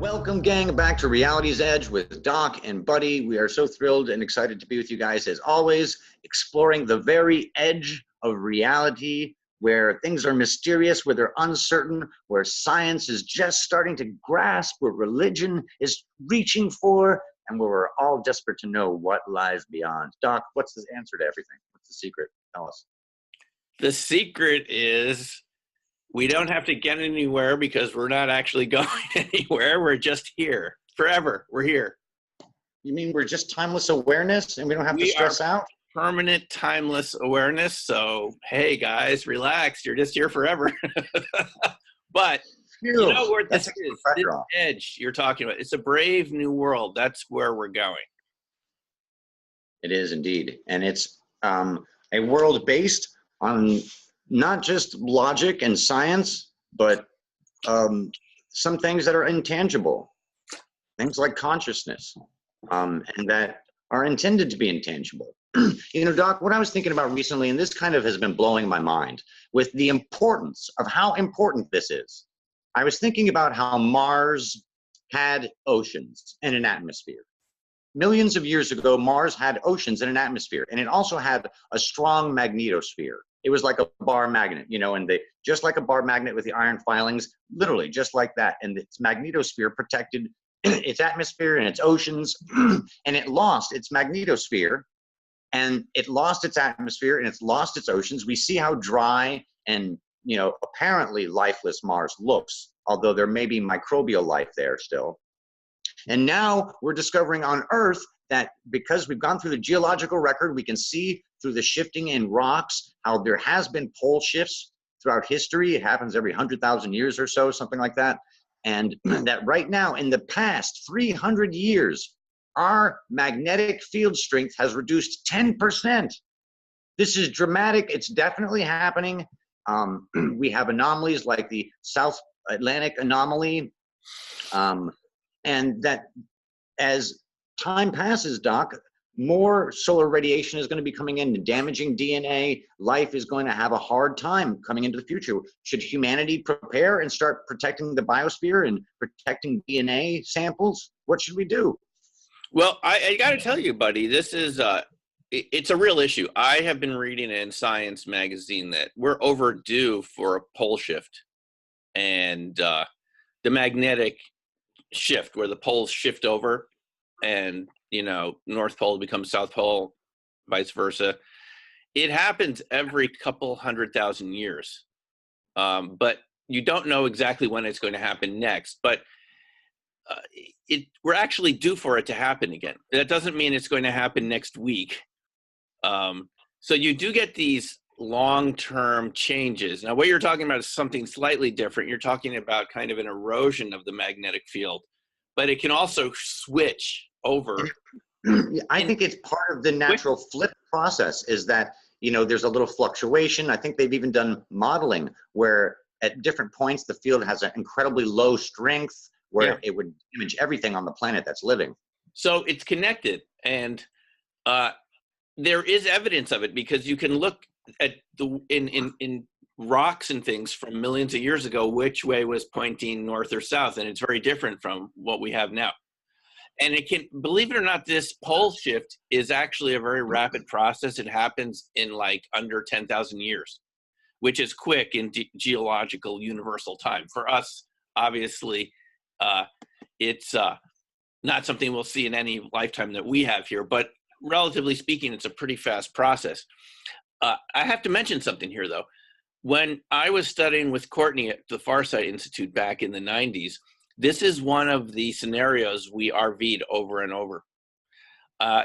Welcome, gang, back to Reality's Edge with Doc and Buddy. We are so thrilled and excited to be with you guys, as always, exploring the very edge of reality, where things are mysterious, where they're uncertain, where science is just starting to grasp, where religion is reaching for, and where we're all desperate to know what lies beyond. Doc, what's the answer to everything? What's the secret? Tell us. The secret is we don't have to get anywhere because we're not actually going anywhere. We're just here forever. We're here. You mean we're just timeless awareness and we don't have to stress out? Permanent timeless awareness. So, hey guys, relax. You're just here forever. But you know where this is, this edge you're talking about. It's a brave new world. That's where we're going. It is indeed. And it's a world based on not just logic and science, but some things that are intangible, things like consciousness, and that are intended to be intangible. You know, Doc, what I was thinking about recently, and this kind of has been blowing my mind, with the importance of how important this is. I was thinking about how Mars had oceans and an atmosphere. Millions of years ago, Mars had oceans and an atmosphere, and it also had a strong magnetosphere. It was like a bar magnet, you know, and just like a bar magnet with the iron filings, literally just like that. And its magnetosphere protected its atmosphere and its oceans, and it lost its magnetosphere, and it lost its atmosphere, and it's lost its oceans. We see how dry and, you know, apparently lifeless Mars looks, although there may be microbial life there still. And now we're discovering on Earth that because we've gone through the geological record, we can see through the shifting in rocks how there has been pole shifts throughout history. It happens every 100,000 years or so, something like that. And that right now, in the past 300 years, our magnetic field strength has reduced 10%. This is dramatic. It's definitely happening. We have anomalies like the South Atlantic anomaly. And that as time passes, Doc, more solar radiation is going to be coming in and damaging DNA. Life is going to have a hard time coming into the future. Should humanity prepare and start protecting the biosphere and protecting DNA samples? What should we do? Well, I got to tell you, buddy, this is it's a real issue. I have been reading in Science magazine that we're overdue for a pole shift, and the magnetic shift where the poles shift over, and you know, North Pole becomes South Pole, vice versa. It happens every couple 100,000 years, but you don't know exactly when it's going to happen next. But we're actually due for it to happen again. That doesn't mean it's going to happen next week. So you do get these long-term changes. Now, what you're talking about is something slightly different. You're talking about kind of an erosion of the magnetic field, but it can also switch over. I think it's part of the natural flip process, is that, you know, there's a little fluctuation. I think they've even done modeling where at different points the field has an incredibly low strength where it would damage everything on the planet that's living. So it's connected, and there is evidence of it, because you can look at in rocks and things from millions of years ago, which way was pointing north or south, and it's very different from what we have now. And it can, believe it or not, this pole shift is actually a very rapid process. It happens in like under 10,000 years, which is quick in geological universal time. For us, obviously, it's not something we'll see in any lifetime that we have here, but relatively speaking, it's a pretty fast process. I have to mention something here, though. When I was studying with Courtney at the Farsight Institute back in the 90s, this is one of the scenarios we RV'd over and over.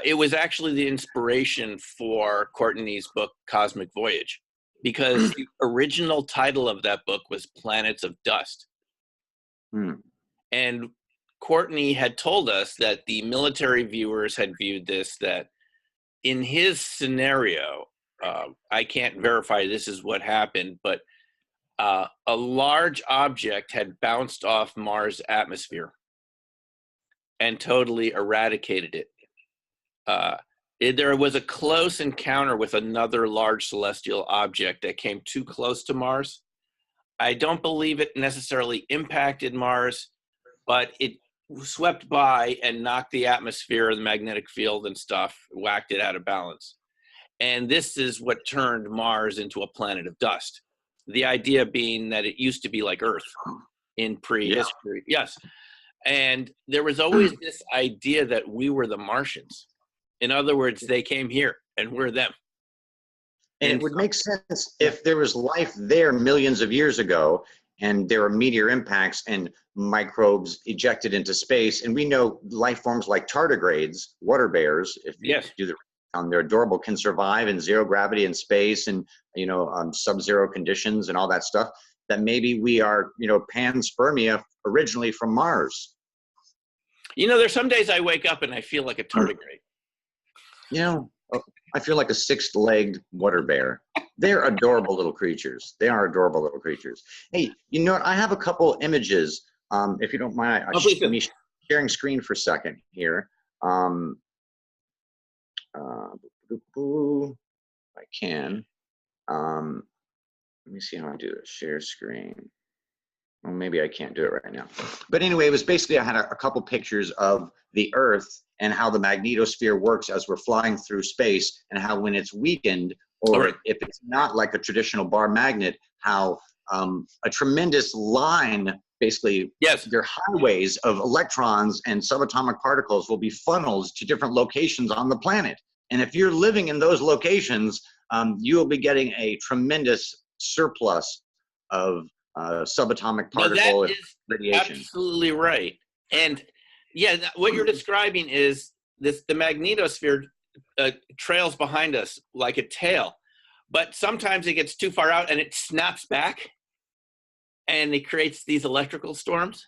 It was actually the inspiration for Courtney's book, Cosmic Voyage, because the original title of that book was Planets of Dust. And Courtney had told us that the military viewers had viewed this, that in his scenario, I can't verify this is what happened, but a large object had bounced off Mars' atmosphere and totally eradicated it. There was a close encounter with another large celestial object that came too close to Mars. I don't believe it necessarily impacted Mars, but it swept by and knocked the atmosphere, the magnetic field and stuff, whacked it out of balance. And this is what turned Mars into a planet of dust. The idea being that it used to be like Earth in prehistory. Yeah. Yes. And there was always this idea that we were the Martians. In other words, they came here and we're them. And it would make sense if there was life there millions of years ago and there were meteor impacts and microbes ejected into space. And we know life forms like tardigrades, water bears, if you do the they're adorable, can survive in zero gravity in space and, sub-zero conditions and all that stuff, that maybe we are, panspermia originally from Mars. There's some days I wake up and I feel like a tardigrade. I feel like a six-legged water bear. They're adorable little creatures. They are adorable little creatures. Hey, you know what? I have a couple images. If you don't mind, let me sharing screen for a second here. I can. Let me see how I do it. Share screen. Well, maybe I can't do it right now. But anyway, it was basically, I had a couple pictures of the Earth and how the magnetosphere works as we're flying through space, and how when it's weakened, or if it's not like a traditional bar magnet, how a tremendous line, basically, their highways of electrons and subatomic particles will be funneled to different locations on the planet. And if you're living in those locations, you will be getting a tremendous surplus of subatomic particle radiation. Absolutely right. And what you're describing is the magnetosphere trails behind us like a tail, but sometimes it gets too far out and it snaps back and it creates these electrical storms.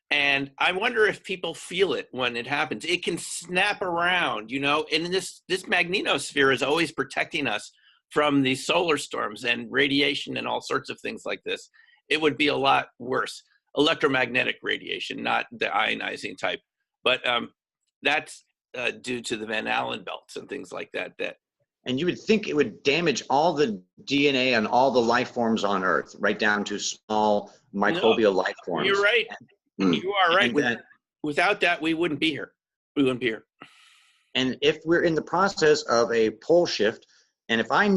And I wonder if people feel it when it happens. It can snap around, and this magnetosphere is always protecting us from these solar storms and radiation and all sorts of things like this. It would be a lot worse. Electromagnetic radiation, not the ionizing type. But that's due to the Van Allen belts and things like that. And you would think it would damage all the DNA and all the life forms on Earth, right down to small microbial life forms. You're right. You are right. Without that, we wouldn't be here. We wouldn't be here. And if we're in the process of a pole shift, and if I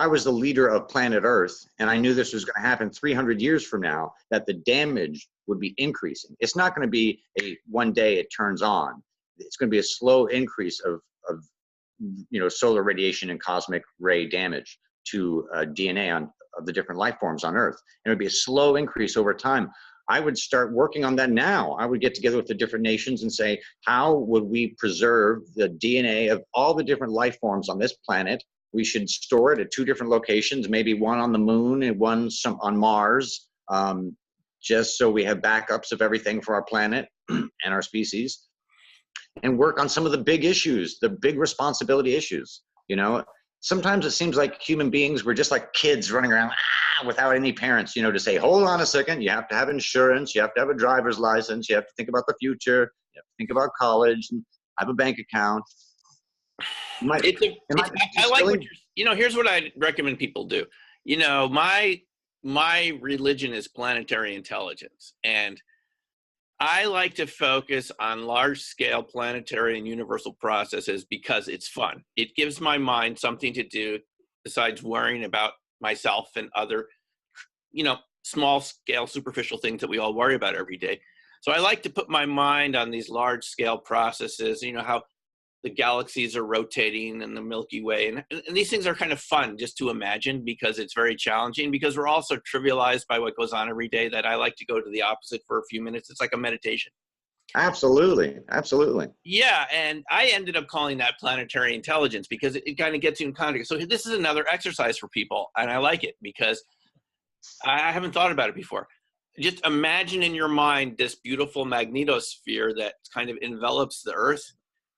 was the leader of planet Earth, and I knew this was going to happen 300 years from now, that the damage would be increasing. It's not going to be one day it turns on. It's going to be a slow increase of solar radiation and cosmic ray damage to DNA of the different life forms on Earth. And it would be a slow increase over time. I would start working on that now. I would get together with the different nations and say, how would we preserve the DNA of all the different life forms on this planet? We should store it at 2 different locations, maybe one on the moon and one on Mars, just so we have backups of everything for our planet and our species, and work on some of the big issues, the big responsibility issues. Sometimes it seems like human beings were just like kids running around without any parents, to say, hold on a second, you have to have insurance, you have to have a driver's license, you have to think about the future, you have to think about college, and have a bank account. I like what here's what I recommend people do. My religion is planetary intelligence, and I like to focus on large-scale planetary and universal processes because it's fun. It gives my mind something to do besides worrying about myself and other, small-scale, superficial things that we all worry about every day. So I like to put my mind on these large-scale processes, how the galaxies are rotating and the Milky Way. And these things are kind of fun just to imagine because it's very challenging, because we're also trivialized by what goes on every day, that I like to go to the opposite for a few minutes. It's like a meditation. Absolutely. Absolutely. Yeah. And I ended up calling that planetary intelligence because it kind of gets you in context. So this is another exercise for people. And I like it because I haven't thought about it before. Just imagine in your mind this beautiful magnetosphere that kind of envelops the Earth.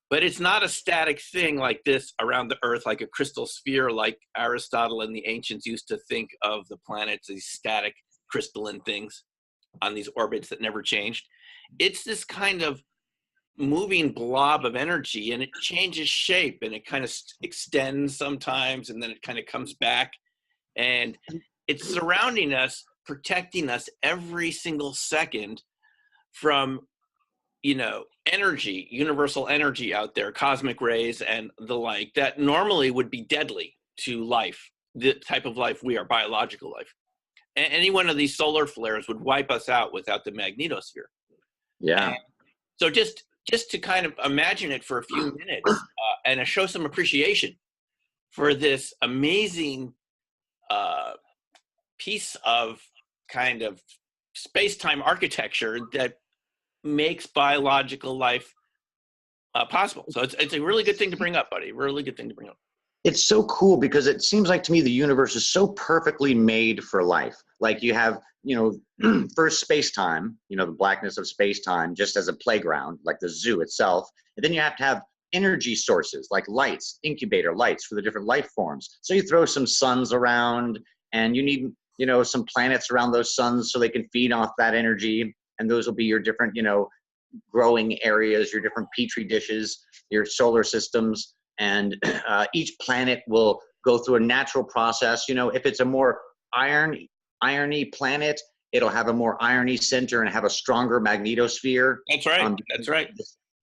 But it's not a static thing like this around the Earth, like a crystal sphere, like Aristotle and the ancients used to think of the planets, these static crystalline things on these orbits that never changed. It's this kind of moving blob of energy, and it changes shape, and it kind of extends sometimes, and then it kind of comes back. And it's surrounding us, protecting us every single second from energy, universal energy out there, cosmic rays and the like, that normally would be deadly to life, the type of life we are, biological life. Any one of these solar flares would wipe us out without the magnetosphere. Yeah. And so just to kind of imagine it for a few minutes, and to show some appreciation for this amazing piece of kind of space-time architecture that makes biological life possible. So it's a really good thing to bring up, buddy. Really good thing to bring up. It's so cool because it seems like to me the universe is so perfectly made for life. Like you have, first space-time, the blackness of space-time just as a playground, like the zoo itself. And then you have to have energy sources like lights, incubator lights for the different life forms. So you throw some suns around and you need, some planets around those suns so they can feed off that energy. And those will be your different, growing areas, your different petri dishes, your solar systems. And each planet will go through a natural process. If it's a more irony planet, it'll have a more irony center and have a stronger magnetosphere. That's right. That's right.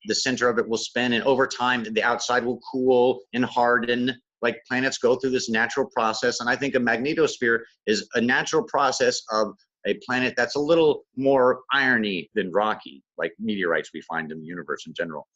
The center of it will spin, and over time, the outside will cool and harden. Like planets go through this natural process, and I think a magnetosphere is a natural process of a planet that's a little more irony than rocky, like meteorites we find in the universe in general.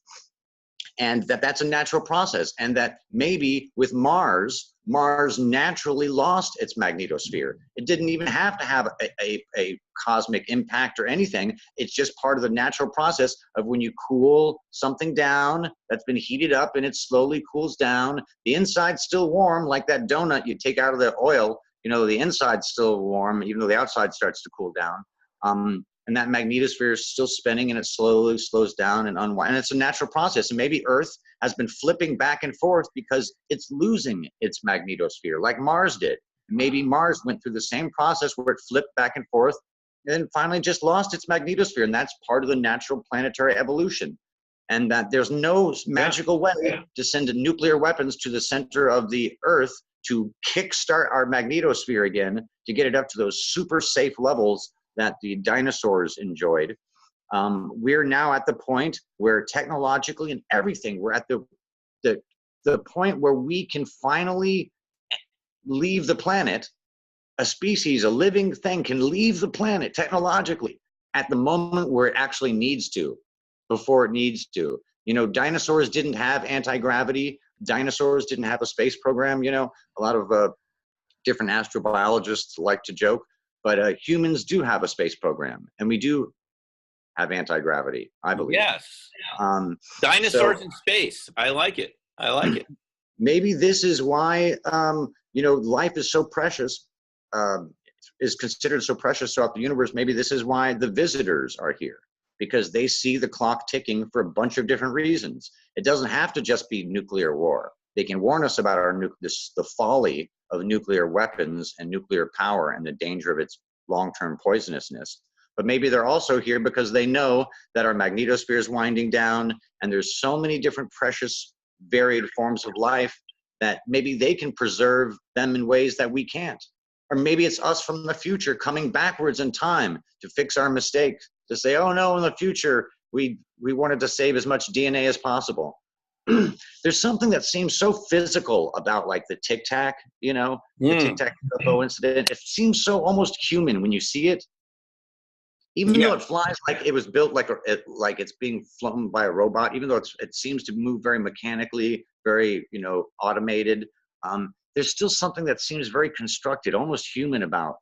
And that's a natural process, and that maybe with Mars naturally lost its magnetosphere. It didn't even have to have a cosmic impact or anything. It's just part of the natural process of when you cool something down that's been heated up and it slowly cools down. The inside's still warm, like that donut you take out of the oil. The inside's still warm, even though the outside starts to cool down. And that magnetosphere is still spinning, and it slowly slows down and unwinds. And it's a natural process. And maybe Earth has been flipping back and forth because it's losing its magnetosphere, like Mars did. Maybe Mars went through the same process where it flipped back and forth and then finally just lost its magnetosphere. And that's part of the natural planetary evolution. And that there's no magical way to send nuclear weapons to the center of the Earth to kickstart our magnetosphere again, to get it up to those super safe levels that the dinosaurs enjoyed. We're now at the point where technologically and everything, we're at the point where we can finally leave the planet. A species, a living thing can leave the planet technologically at the moment where it actually needs to, before it needs to. Dinosaurs didn't have anti-gravity. Dinosaurs didn't have a space program. A lot of different astrobiologists like to joke. But humans do have a space program, and we do have anti-gravity, I believe. Yes. Dinosaurs in space. I like it. Maybe this is why, life is so precious, is considered so precious throughout the universe. Maybe this is why the visitors are here, because they see the clock ticking for a bunch of different reasons. It doesn't have to just be nuclear war. They can warn us about the folly of nuclear weapons and nuclear power and the danger of its long-term poisonousness. But maybe they're also here because they know that our magnetosphere is winding down, and there's so many different precious, varied forms of life that maybe they can preserve them in ways that we can't. Or maybe it's us from the future coming backwards in time to fix our mistakes, to say, oh no, in the future, we wanted to save as much DNA as possible. There's something that seems so physical about like the Tic Tac, the Tic Tac UFO incident. It seems so almost human when you see it, even though it flies like it was built like it's being flown by a robot. Even though it seems to move very mechanically, very automated. There's still something that seems very constructed, almost human about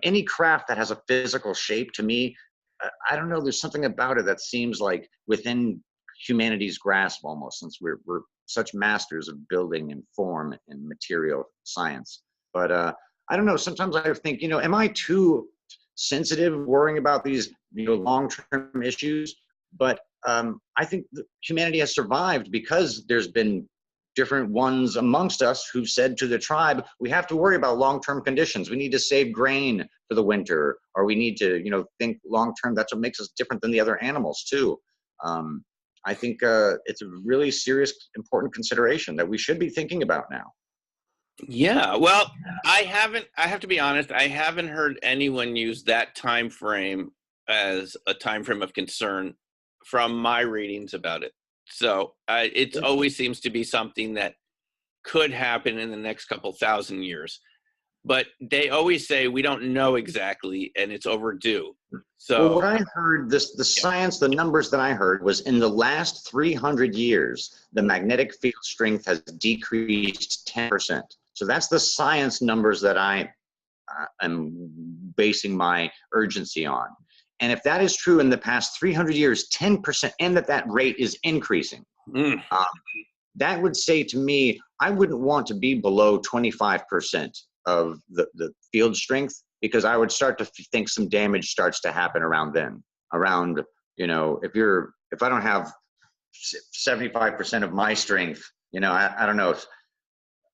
any craft that has a physical shape. To me, I don't know. There's something about it that seems like within humanity's grasp almost, since we're such masters of building and form and material science. But I don't know, sometimes I think, am I too sensitive worrying about these long-term issues? But I think humanity has survived because there's been different ones amongst us who've said to the tribe, we have to worry about long-term conditions. We need to save grain for the winter, or we need to think long-term. That's what makes us different than the other animals too. I think it's a really serious, important consideration that we should be thinking about now. Yeah, well, I have to be honest, I haven't heard anyone use that time frame as a time frame of concern from my readings about it. So it always seems to be something that could happen in the next couple thousand years. But they always say we don't know exactly, and it's overdue. So well, what I heard, the science, the numbers that I heard was in the last 300 years, the magnetic field strength has decreased 10%. So that's the science numbers that I am basing my urgency on. And if that is true in the past 300 years, 10%, and that rate is increasing, that would say to me, I wouldn't want to be below 25% of the field strength, because I would start to think some damage starts to happen around then. Around, you know, if I don't have 75% of my strength, you know, I don't know.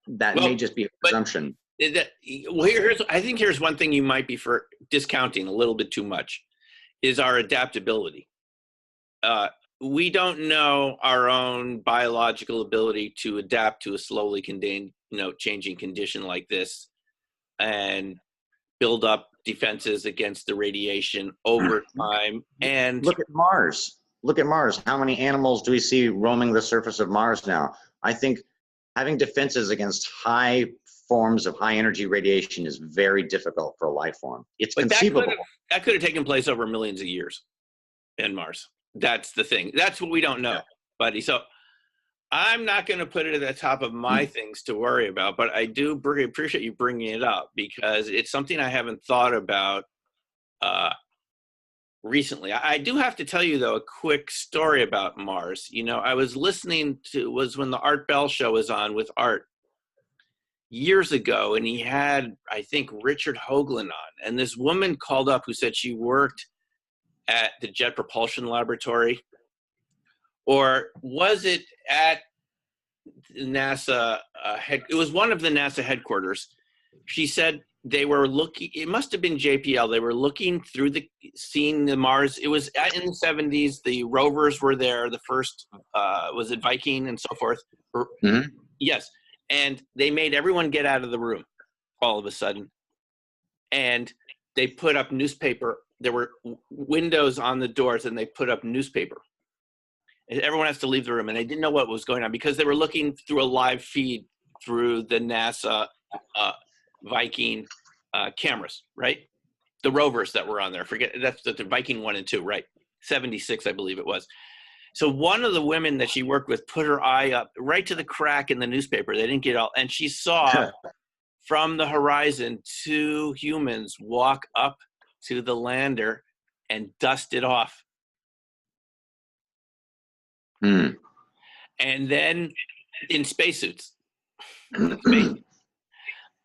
That may just be a presumption. I think here's one thing you might be for discounting a little bit too much, is our adaptability. We don't know our own biological ability to adapt to a slowly changing condition like this, and build up defenses against the radiation over time. And look at Mars. Look at Mars. How many animals do we see roaming the surface of Mars now? I think having defenses against high forms of high energy radiation is very difficult for a life form. It's conceivable. That could have taken place over millions of years in Mars. That's the thing. That's what we don't know, buddy. So I'm not going to put it at the top of my things to worry about, but I do appreciate you bringing it up, because it's something I haven't thought about recently. I do have to tell you, though, a quick story about Mars. You know, I was listening to, was when the Art Bell show was on with Art years ago, and he had, I think, Richard Hoagland on, and this woman called up who said she worked at the Jet Propulsion Laboratory, or was it at NASA it was one of the NASA headquarters. She said they were looking, it must have been JPL, they were looking through seeing the Mars. It was in the 70s, the rovers were there, the first was it Viking and so forth. Yes. And they made everyone get out of the room all of a sudden, and they put up newspaper. There were windows on the doors, and they put up newspaper. And everyone has to leave the room, and they didn't know what was going on, because they were looking through a live feed through the NASA Viking cameras, right? The rovers that were on there. Forget, that's the Viking 1 and 2, right? 76, I believe it was. So one of the women that she worked with put her eye up right to the crack in the newspaper. They didn't get all, and she saw from the horizon 2 humans walk up to the lander and dust it off. And then in spacesuits, and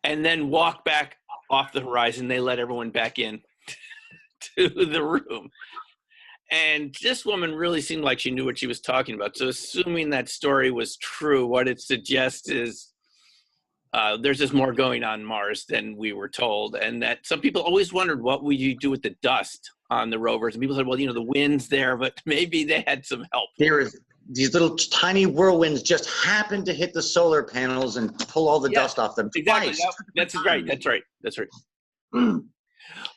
then walk back off the horizon. They let everyone back in to the room. And this woman really seemed like she knew what she was talking about. So assuming that story was true, what it suggests is there's just more going on Mars than we were told. And that some people always wondered, what would you do with the dust on the rovers? And people said, well, you know, the wind's there, but maybe they had some help. There is, these little tiny whirlwinds just happen to hit the solar panels and pull all the dust off them exactly. twice. That's right. That's right. That's right.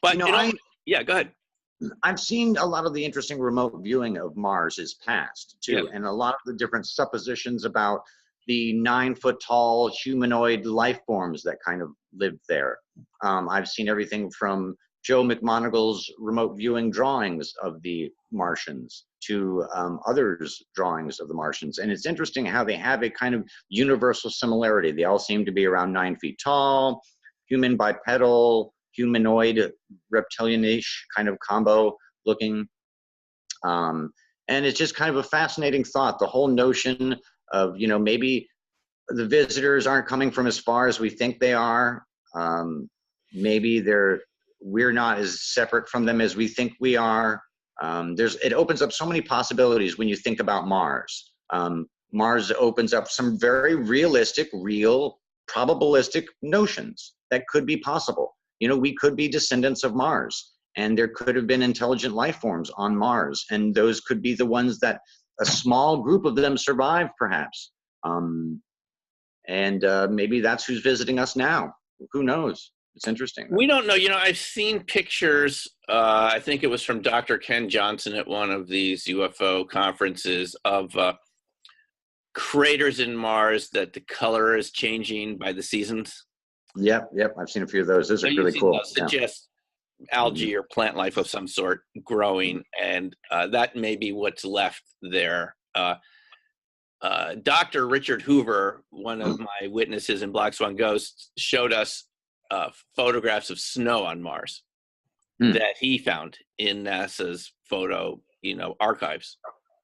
But, you know, yeah, go ahead. I've seen a lot of the interesting remote viewing of Mars is past, too, and a lot of the different suppositions about the 9-foot-tall humanoid life forms that kind of lived there. I've seen everything from Joe McMonagle's remote viewing drawings of the Martians to others' drawings of the Martians. And it's interesting how they have a kind of universal similarity. They all seem to be around 9 feet tall, human bipedal, humanoid, reptilian-ish kind of combo looking. And it's just kind of a fascinating thought, the whole notion of, you know, maybe the visitors aren't coming from as far as we think they are. Maybe we're not as separate from them as we think we are. It opens up so many possibilities when you think about Mars. Mars opens up some very realistic, real, probabilistic notions that could be possible. You know, we could be descendants of Mars, and there could have been intelligent life forms on Mars, and those could be the ones that a small group of them survived, perhaps. And maybe that's who's visiting us now. Who knows? It's interesting. We don't know. I've seen pictures. I think it was from Dr. Ken Johnson at one of these UFO conferences of craters in Mars that the color is changing by the seasons. Yep. I've seen a few of those. Those are really cool. Those suggest algae or plant life of some sort growing, and that may be what's left there. Dr. Richard Hoover, one of my witnesses in Black Swan Ghosts, showed us photographs of snow on Mars that he found in NASA's photo, archives.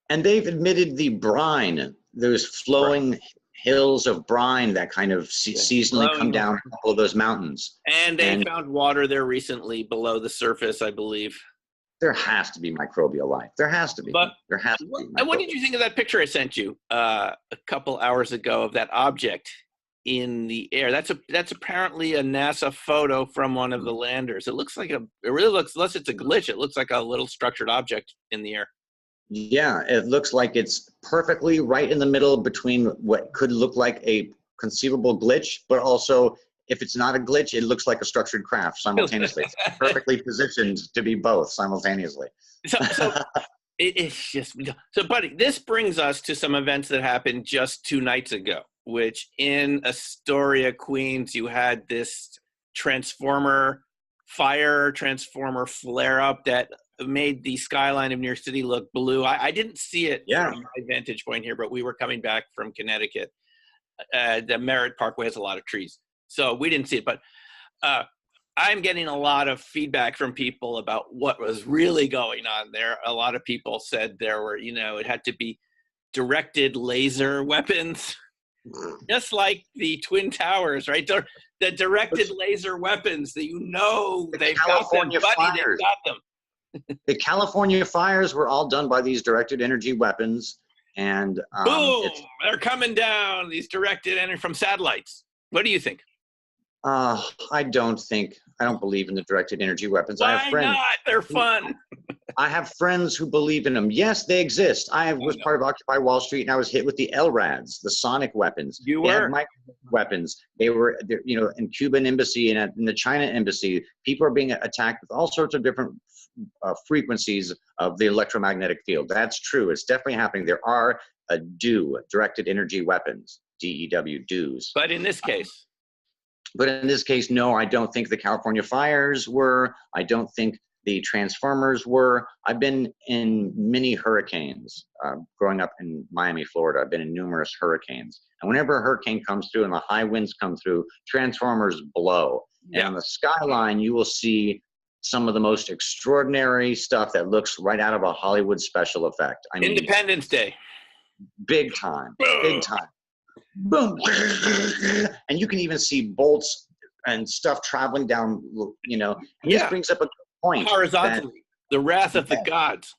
And they've admitted the brine, those flowing hills of brine that kind of seasonally come down a couple of those mountains. And they found water there recently below the surface, I believe. There has to be microbial life. There has to be. But there has to be. What did you think of that picture I sent you a couple hours ago of that object in the air? That's apparently a NASA photo from one of the landers. It really looks, unless it's a glitch, it looks like a little structured object in the air. Yeah, it looks like it's perfectly right in the middle between what could look like a conceivable glitch, but also, if it's not a glitch, it looks like a structured craft simultaneously. It's perfectly positioned to be both simultaneously. It's just so, buddy. This brings us to some events that happened just 2 nights ago. Which in Astoria, Queens, you had this transformer flare up that made the skyline of New York City look blue. I didn't see it from my vantage point here, but we were coming back from Connecticut. The Merritt Parkway has a lot of trees, so we didn't see it. But I'm getting a lot of feedback from people about what was really going on there. A lot of people said there were, it had to be directed laser weapons, just like the Twin Towers, right? The directed laser weapons that they've got them, buddy, they've got them. The California fires were all done by these directed energy weapons, and boom, they're coming down. These directed energy from satellites. What do you think? I don't believe in the directed energy weapons. Why not? They're fun. I have friends who believe in them. Yes, they exist. I was part of Occupy Wall Street, and I was hit with the LRADs, the sonic weapons. You they were had micro weapons. They were, in Cuban embassy and in the China embassy, people are being attacked with all sorts of different frequencies of the electromagnetic field. That's true. It's definitely happening. There are directed energy weapons, DEW, DEWs. But in this case. But in this case, no, I don't think the California fires were. I don't think the transformers were. I've been in many hurricanes growing up in Miami, Florida. I've been in numerous hurricanes. And whenever a hurricane comes through and the high winds come through, transformers blow. Yeah. And on the skyline, you will see some of the most extraordinary stuff that looks right out of a Hollywood special effect. I mean, Independence Day. Big time. Big time. Boom. And you can even see bolts and stuff traveling down, and this brings up a good point. Horizontally, the wrath of the gods.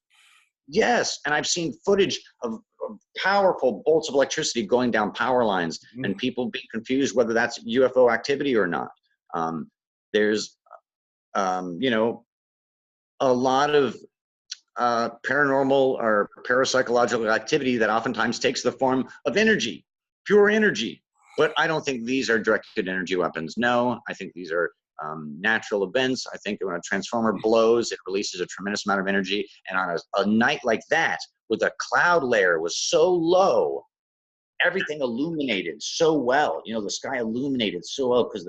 Yes, and I've seen footage of powerful bolts of electricity going down power lines, and people being confused whether that's UFO activity or not. There's, a lot of paranormal or parapsychological activity that oftentimes takes the form of energy. Pure energy, but I don't think these are directed energy weapons. No, I think these are natural events. I think when a transformer blows, it releases a tremendous amount of energy. And on a night like that, with a cloud layer was so low, everything illuminated so well. The sky illuminated so well because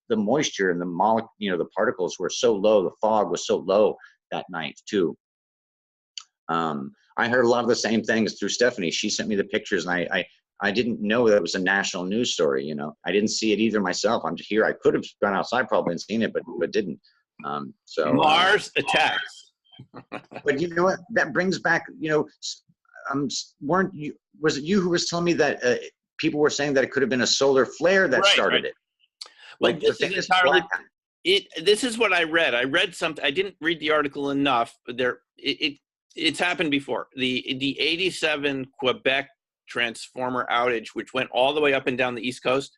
the moisture and the particles were so low. The fog was so low that night too. I heard a lot of the same things through Stephanie. She sent me the pictures, and I didn't know that it was a national news story. I didn't see it either myself. I'm here. I could have gone outside probably and seen it, but didn't. So Mars attacks. But you know what? That brings back. Was it you who was telling me that people were saying that it could have been a solar flare that started it? Like this is entirely. This is what I read. I read something. I didn't read the article enough. It's happened before. The 87 Quebec transformer outage, which went all the way up and down the East Coast.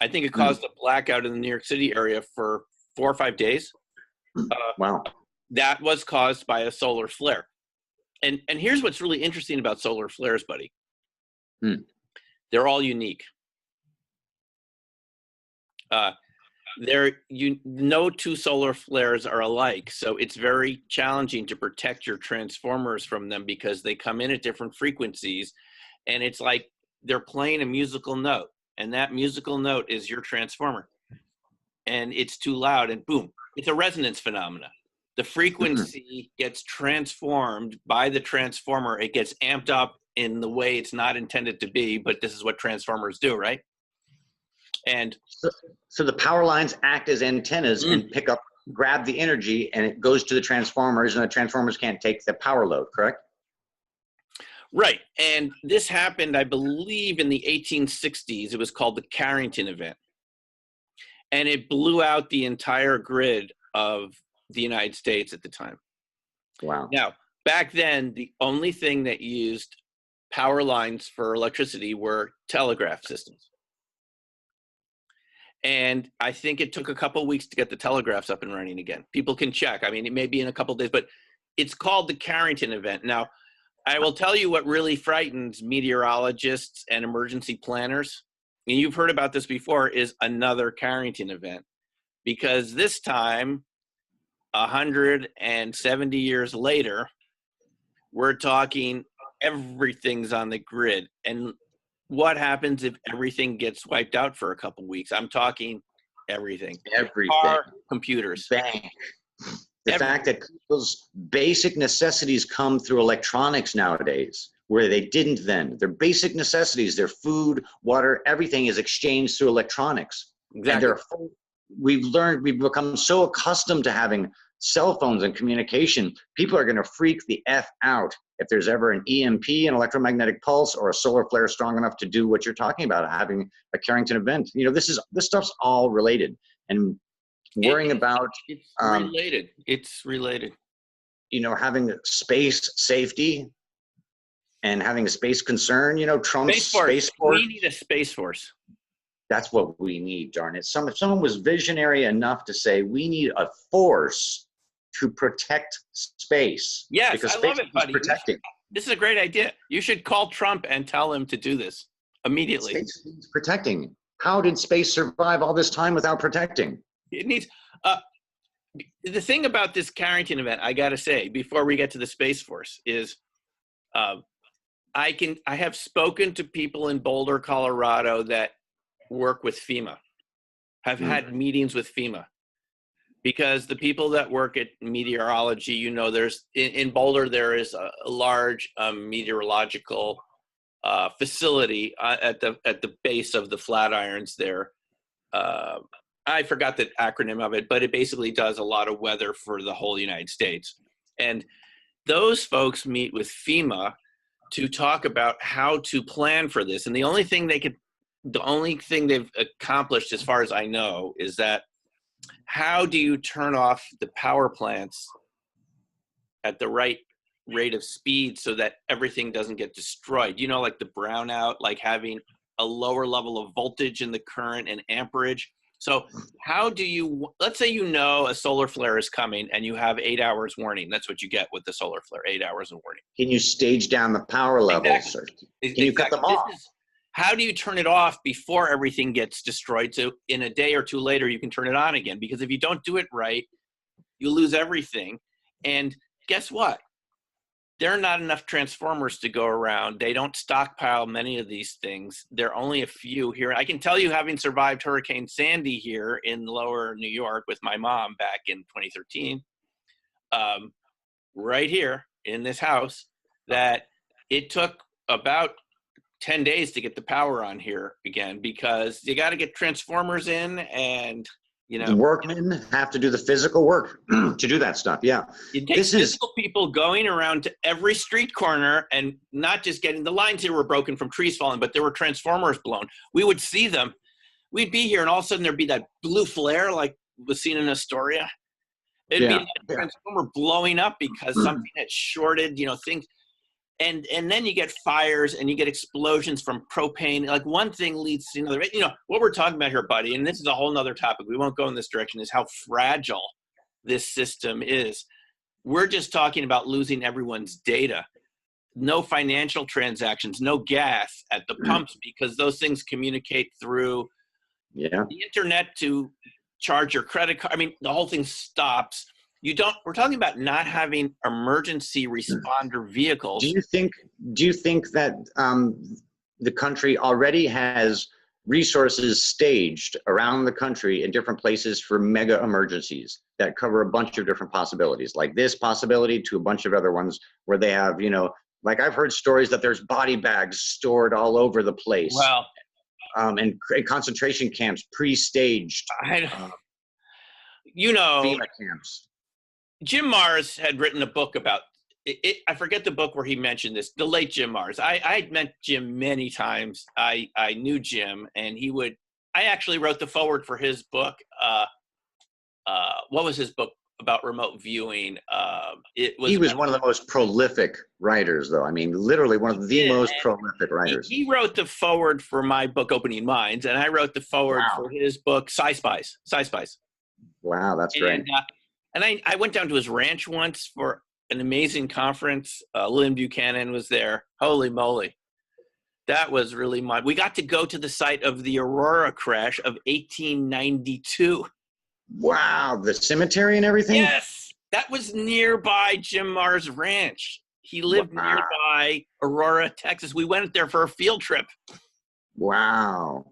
I think it caused a blackout in the New York City area for 4 or 5 days. Wow. That was caused by a solar flare. And here's what's really interesting about solar flares, buddy. They're all unique. no two solar flares are alike, so it's very challenging to protect your transformers from them because they come in at different frequencies, and it's like they're playing a musical note, and that musical note is your transformer, and it's too loud, and boom, it's a resonance phenomena. The frequency gets transformed by the transformer. It gets amped up in the way it's not intended to be, but this is what transformers do, right? And so the power lines act as antennas and grab the energy, and it goes to the transformers, and the transformers can't take the power load, correct? Right. And this happened, I believe, in the 1860s. It was called the Carrington event. And it blew out the entire grid of the United States at the time. Wow. Now, back then, the only thing that used power lines for electricity were telegraph systems. And I think it took a couple of weeks to get the telegraphs up and running again. People can check. I mean, it may be in a couple of days, but it's called the Carrington event. Now, I will tell you what really frightens meteorologists and emergency planners, and you've heard about this before, is another Carrington event. Because this time, 170 years later, we're talking everything's on the grid. And what happens if everything gets wiped out for a couple weeks? I'm talking everything. Everything. Car, computers. Bank. The fact that people's basic necessities come through electronics nowadays, where they didn't then. Their basic necessities, their food, water, everything is exchanged through electronics. Exactly. And we've become so accustomed to having cell phones and communication. People are going to freak the F out if there's ever an EMP, an electromagnetic pulse, or a solar flare strong enough to do what you're talking about, having a Carrington event. You know, this stuff's all related. And worrying about it's related. You know, having space safety and having a space concern. You know, Trump's space force. We need a space force. That's what we need, darn it. If someone was visionary enough to say we need a force to protect space. Yes, because I love it, buddy. Protecting. This is a great idea. You should call Trump and tell him to do this immediately. Space needs protecting. How did space survive all this time without protecting? It needs. The thing about this Carrington event, I got to say, before we get to the Space Force, is I have spoken to people in Boulder, Colorado that work with FEMA, have had meetings with FEMA, because the people that work at meteorology, you know, there's in Boulder, there is a large meteorological facility at the base of the Flatirons there. I forgot the acronym of it, but it basically does a lot of weather for the whole United States. And those folks meet with FEMA to talk about how to plan for this. And the only thing they've accomplished, as far as I know, is that how do you turn off the power plants at the right rate of speed so that everything doesn't get destroyed? You know, like the brownout, like having a lower level of voltage in the current and amperage. So how do you, let's say you know a solar flare is coming and you have 8 hours warning. That's what you get with the solar flare, 8 hours of warning. Can you stage down the power levels? Exactly. Can you cut them off? How do you turn it off before everything gets destroyed? So in a day or two later, you can turn it on again. Because if you don't do it right, you lose everything. And guess what? There are not enough transformers to go around. They don't stockpile many of these things. There are only a few here. I can tell you, having survived Hurricane Sandy here in lower New York with my mom back in 2013, right here in this house, that it took about 10 days to get the power on here again, because you got to get transformers in, and you know, the workmen have to do the physical work to do that stuff. Yeah, it takes physical people going around to every street corner, and not just getting the lines here were broken from trees falling, but there were transformers blown. We would see them. We'd be here, and all of a sudden there'd be that blue flare like was seen in Astoria. It'd be a transformer blowing up because something had shorted, you know, things. And then you get fires and you get explosions from propane. Like one thing leads to another. You know, what we're talking about here, buddy, and this is a whole nother topic, we won't go in this direction, is how fragile this system is. We're just talking about losing everyone's data. No financial transactions, no gas at the pumps, because those things communicate through the internet to charge your credit card. I mean, the whole thing stops. We're talking about not having emergency responder vehicles. Do you think that the country already has resources staged around the country in different places for mega emergencies that cover a bunch of different possibilities, like this possibility to a bunch of other ones where they have, like I've heard stories that there's body bags stored all over the place. Well, and concentration camps pre-staged. FEMA camps. Jim Marrs had written a book about it. I forget the book where he mentioned this, the late Jim Marrs. I'd met Jim many times. I knew Jim, and I actually wrote the foreword for his book. What was his book about remote viewing? He was one of the most prolific writers, though. I mean, literally one of the most prolific writers. He wrote the foreword for my book, Opening Minds, and I wrote the foreword for his book, Sci Spies. Wow, that's great. And I went down to his ranch once for an amazing conference. Lillian Buchanan was there. Holy moly. That was really we got to go to the site of the Aurora crash of 1892. Wow, the cemetery and everything? Yes, that was nearby Jim Marrs' ranch. He lived nearby Aurora, Texas. We went there for a field trip. Wow.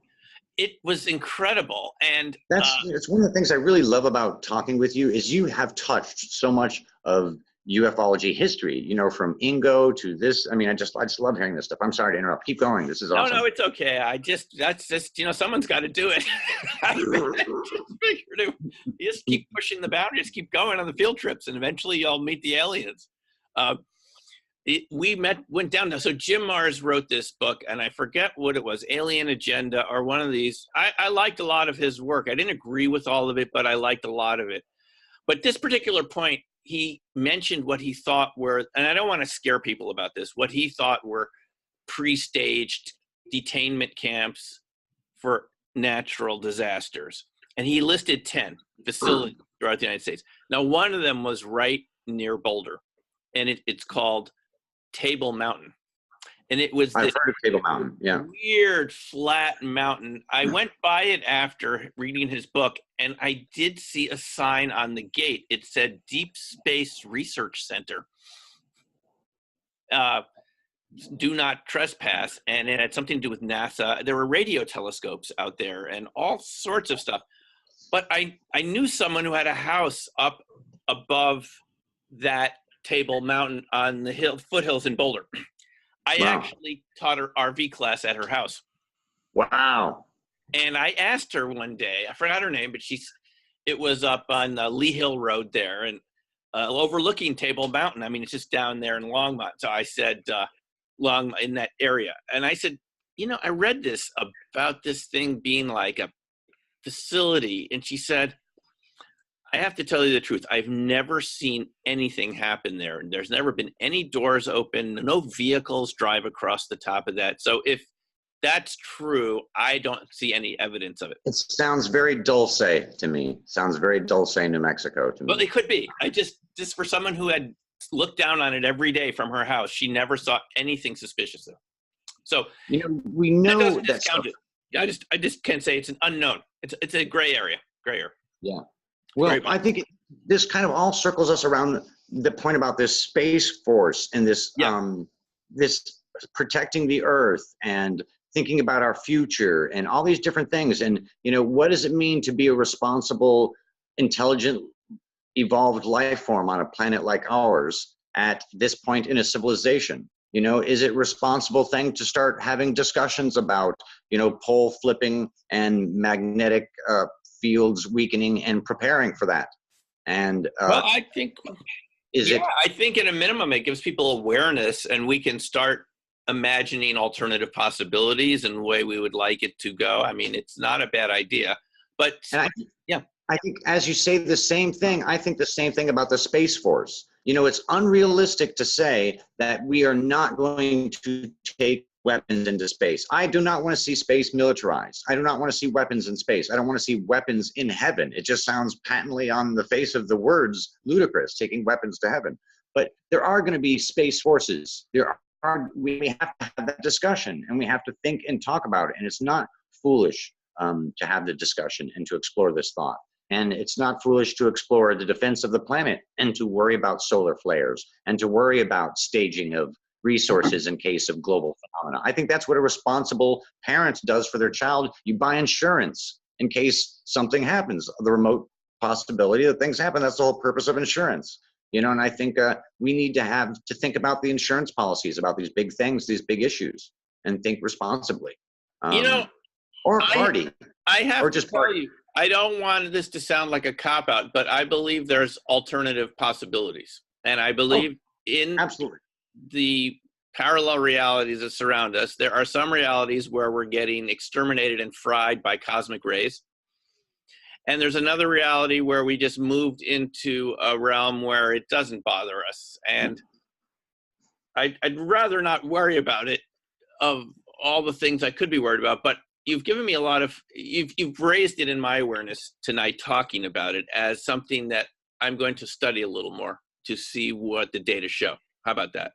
It was incredible. And it's one of the things I really love about talking with you is you have touched so much of ufology history, from Ingo to this. I mean, I just love hearing this stuff. I'm sorry to interrupt. Keep going. This is awesome. No, it's okay. That's just, someone's got to do it. You just keep pushing the boundaries, keep going on the field trips, and eventually you'll meet the aliens. Went down. So Jim Marrs wrote this book, and I forget what it was, Alien Agenda or one of these. I liked a lot of his work. I didn't agree with all of it, but I liked a lot of it. But this particular point, he mentioned what he thought were, and I don't want to scare people about this, what he thought were pre-staged detainment camps for natural disasters. And he listed 10 facilities throughout the United States. Now, one of them was right near Boulder, and it's called Table Mountain. And it was I've heard of Table Mountain, yeah. Weird flat mountain. I went by it after reading his book, and I did see a sign on the gate. It said Deep Space Research Center. Do not trespass. And it had something to do with NASA. There were radio telescopes out there and all sorts of stuff. But I knew someone who had a house up above that Table Mountain on the foothills in Boulder. I actually taught her RV class at her house. Wow. And I asked her one day, I forgot her name, but it was up on Lee Hill Road there and overlooking Table Mountain. I mean, it's just down there in Longmont. So I said, in that area. And I said, I read this about this thing being like a facility. And she said, I have to tell you the truth. I've never seen anything happen there. There's never been any doors open. No vehicles drive across the top of that. So if that's true, I don't see any evidence of it. It sounds very dulce to me. Sounds very dulce, New Mexico to me. Well, it could be. I just for someone who had looked down on it every day from her house, she never saw anything suspicious there. So we know that doesn't discount it. I just can't say it's an unknown. It's a gray area. Yeah. Well, I think this kind of all circles us around the point about this space force and this this protecting the earth and thinking about our future and all these different things. And, what does it mean to be a responsible, intelligent, evolved life form on a planet like ours at this point in a civilization? Is it a responsible thing to start having discussions about, pole flipping and magnetic fields weakening and preparing for that? And I think I think at a minimum it gives people awareness, and we can start imagining alternative possibilities and the way we would like it to go. I mean, it's not a bad idea. But I think as you say the same thing, I think the same thing about the Space Force. It's unrealistic to say that we are not going to take weapons into space. I do not want to see space militarized. I do not want to see weapons in space. I don't want to see weapons in heaven. It just sounds patently on the face of the words ludicrous, taking weapons to heaven. But there are going to be space forces. We have to have that discussion, and we have to think and talk about it. And it's not foolish to have the discussion and to explore this thought. And it's not foolish to explore the defense of the planet and to worry about solar flares and to worry about staging of resources in case of global phenomena. I think that's what a responsible parent does for their child. You buy insurance in case something happens, the remote possibility that things happen. That's the whole purpose of insurance. You know, and I think we need to think about the insurance policies, about these big things, these big issues, and think responsibly. You know, or party. I have or to just tell party. you, I don't want this to sound like a cop-out, but I believe there's alternative possibilities. And I believe in Absolutely. the parallel realities that surround us. There are some realities where we're getting exterminated and fried by cosmic rays. And there's another reality where we just moved into a realm where it doesn't bother us. And I'd rather not worry about it, of all the things I could be worried about. But you've given me a lot of, you've raised it in my awareness tonight talking about it as something that I'm going to study a little more to see what the data show. How about that?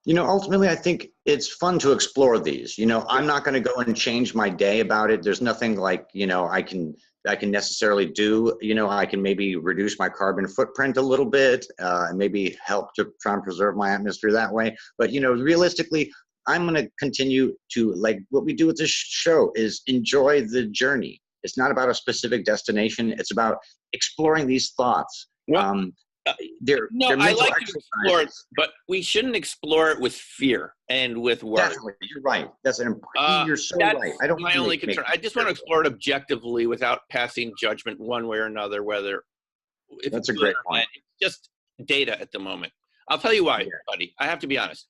You know, ultimately, I think it's fun to explore these. You know, I'm not going to go and change my day about it. There's nothing like, you know, I can necessarily do. You know, I can maybe reduce my carbon footprint a little bit, and maybe help to try and preserve my atmosphere that way. But, you know, realistically, I'm going to continue to, like, what we do with this show is enjoy the journey. It's not about a specific destination. It's about exploring these thoughts. They're I like to explore it, but we shouldn't explore it with fear and with worry. Definitely, you're right. That's an important. You're so right. I don't. My only concern. I just want to explore it objectively without passing judgment one way or another. Whether that's a great point. It's just data at the moment. I'll tell you why, buddy. I have to be honest.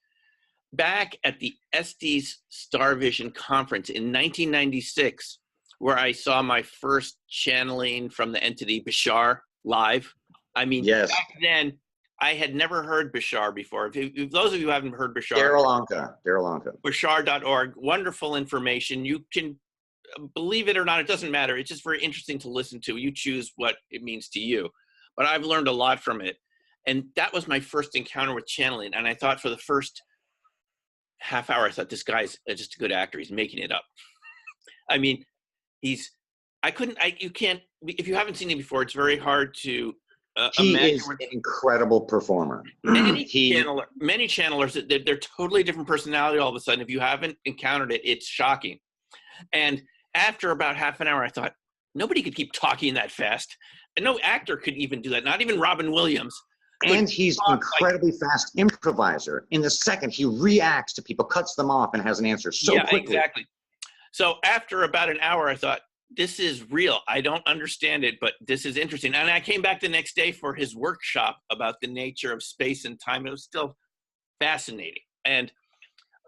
Back at the Estes Star Vision conference in 1996, where I saw my first channeling from the entity Bashar live. I mean, yes. Back then, I had never heard Bashar before. If those of you who haven't heard Bashar, Darryl Anka. Bashar.org, wonderful information. You can believe it or not, it doesn't matter. It's just very interesting to listen to. You choose what it means to you. But I've learned a lot from it. And that was my first encounter with channeling. And I thought for the first half hour, I thought this guy's just a good actor. He's making it up. I mean, you can't, if you haven't seen him before, it's very hard to he is an incredible performer. Many channelers, they're totally different personality all of a sudden. If you haven't encountered it, it's shocking. And after about half an hour, I thought, nobody could keep talking that fast. And no actor could even do that, not even Robin Williams. And he's incredibly fast improviser. In the second, he reacts to people, cuts them off, and has an answer so quickly. Exactly. So after about an hour, I thought, this is real. I don't understand it, but this is interesting. And I came back the next day for his workshop about the nature of space and time. It was still fascinating. And,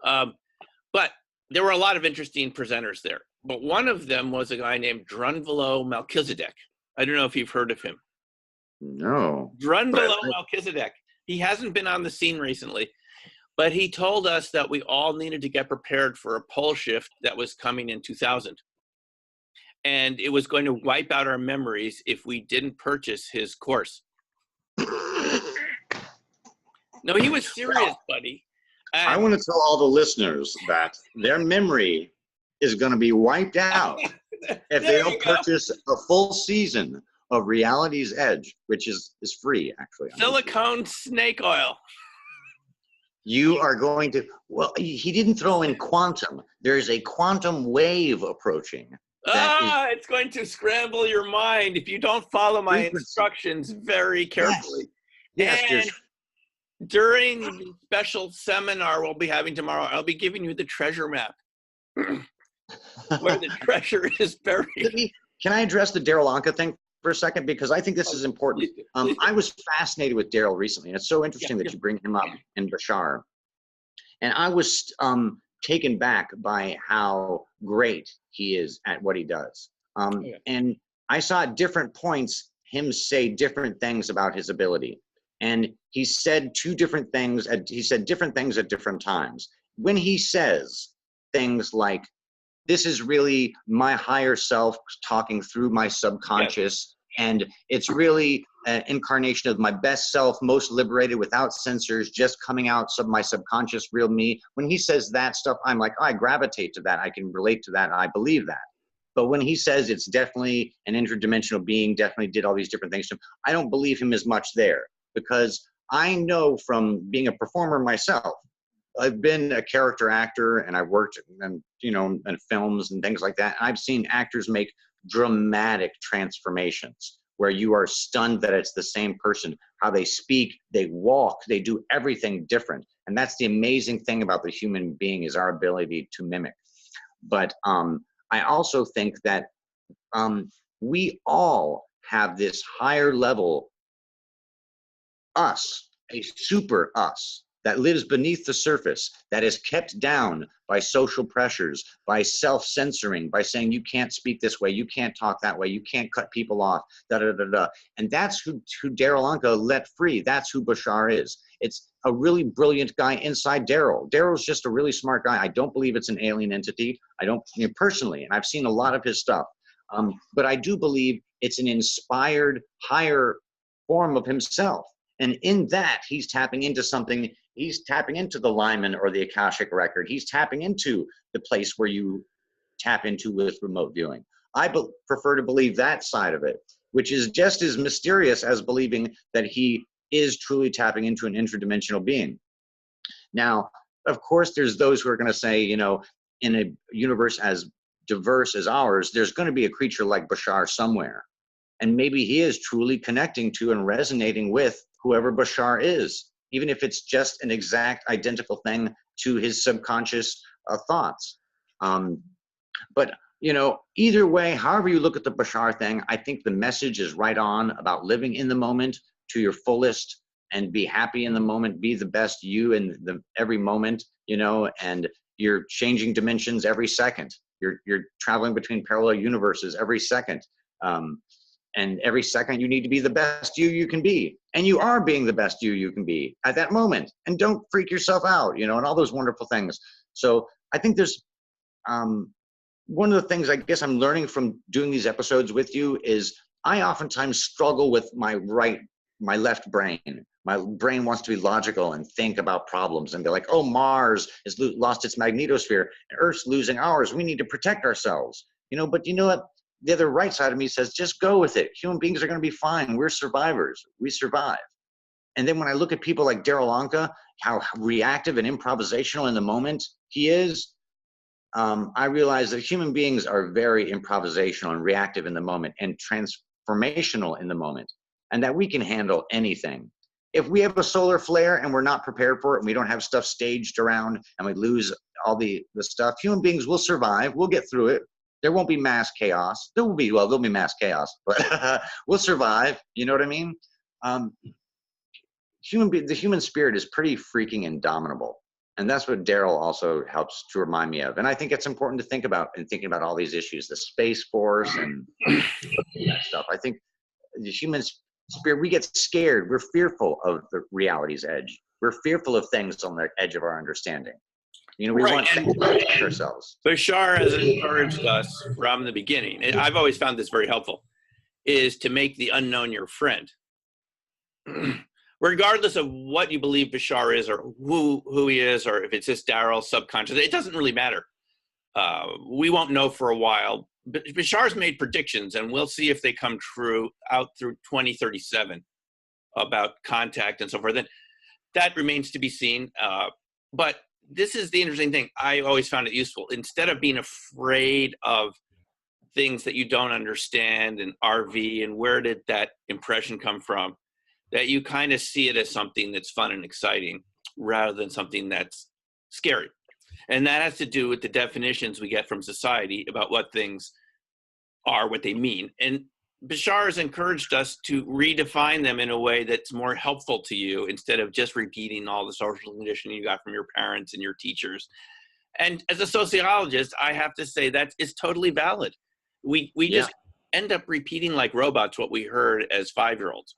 but there were a lot of interesting presenters there. But one of them was a guy named Drunvalo Melchizedek. I don't know if you've heard of him. No. Drunvalo Melchizedek. He hasn't been on the scene recently, but he told us that we all needed to get prepared for a pole shift that was coming in 2000. And it was going to wipe out our memories if we didn't purchase his course. No, he was serious, buddy. I want to tell all the listeners that their memory is going to be wiped out if they don't purchase a full season of Reality's Edge, which is free, actually. Silicone snake oil. You are going to, well, he didn't throw in quantum. There is a quantum wave approaching. It's going to scramble your mind if you don't follow my instructions very carefully. Yes. And during the special seminar we'll be having tomorrow, I'll be giving you the treasure map where the treasure is buried. Can I address the Darryl Anka thing for a second? Because I think this is important. I was fascinated with Darryl recently, and it's so interesting that you bring him up in Bashar. And I was taken back by how great he is at what he does. And I saw at different points him say different things about his ability. And he said different things at different times. When he says things like, this is really my higher self talking through my subconscious, and it's really an incarnation of my best self, most liberated, without censors, just coming out of my subconscious, real me. When he says that stuff, I'm like, I gravitate to that. I can relate to that. I believe that. But when he says it's definitely an interdimensional being, definitely did all these different things to him, I don't believe him as much there, because I know from being a performer myself, I've been a character actor and I've worked in, in films and things like that. And I've seen actors make dramatic transformations where you are stunned that it's the same person, how they speak, they walk, they do everything different. And that's the amazing thing about the human being, is our ability to mimic. But I also think that we all have this higher level us, a super us that lives beneath the surface, that is kept down by social pressures, by self-censoring, by saying you can't speak this way, you can't talk that way, you can't cut people off, da da da da. And that's who Daryl Anka let free. That's who Bashar is. It's a really brilliant guy inside Daryl. Daryl's just a really smart guy. I don't believe it's an alien entity. I don't, personally, and I've seen a lot of his stuff. But I do believe it's an inspired, higher form of himself. And in that, he's tapping into something. He's tapping into the Lyman or the Akashic record. He's tapping into the place where you tap into with remote viewing. I prefer to believe that side of it, which is just as mysterious as believing that he is truly tapping into an interdimensional being. Now, of course, there's those who are going to say, in a universe as diverse as ours, there's going to be a creature like Bashar somewhere. And maybe he is truly connecting to and resonating with whoever Bashar is, even if it's just an exact identical thing to his subconscious thoughts. But, either way, however you look at the Bashar thing, I think the message is right on about living in the moment to your fullest and be happy in the moment, be the best you in every moment, and you're changing dimensions every second. You're traveling between parallel universes every second. And every second you need to be the best you can be. And you are being the best you can be at that moment. And don't freak yourself out, and all those wonderful things. So I think there's one of the things I guess I'm learning from doing these episodes with you is I oftentimes struggle with my left brain. My brain wants to be logical and think about problems and be like, oh, Mars has lost its magnetosphere and Earth's losing ours. We need to protect ourselves, but you know what? The other right side of me says, just go with it. Human beings are going to be fine. We're survivors. We survive. And then when I look at people like Daryl Anka, how reactive and improvisational in the moment he is, I realize that human beings are very improvisational and reactive in the moment and transformational in the moment, and that we can handle anything. If we have a solar flare and we're not prepared for it and we don't have stuff staged around and we lose all the stuff, human beings will survive. We'll get through it. There won't be mass chaos. There'll be mass chaos, but we'll survive. You know what I mean? The human spirit is pretty freaking indomitable. And that's what Daryl also helps to remind me of. And I think it's important to think about in thinking about all these issues, the Space Force and that stuff. I think the human spirit, we get scared. We're fearful of the reality's edge. We're fearful of things on the edge of our understanding. We want to protect ourselves. Bashar has encouraged us from the beginning, and I've always found this very helpful, is to make the unknown your friend. Regardless of what you believe Bashar is or who he is, or if it's just Daryl's subconscious, it doesn't really matter. We won't know for a while. But Bashar's made predictions, and we'll see if they come true out through 2037 about contact and so forth. And that remains to be seen. But this is the interesting thing. I always found it useful. Instead of being afraid of things that you don't understand and RV and where did that impression come from, that you kind of see it as something that's fun and exciting rather than something that's scary. And that has to do with the definitions we get from society about what things are, what they mean. And Bashar has encouraged us to redefine them in a way that's more helpful to you instead of just repeating all the social conditioning you got from your parents and your teachers. And as a sociologist, I have to say that is totally valid. We just end up repeating like robots what we heard as 5-year-olds.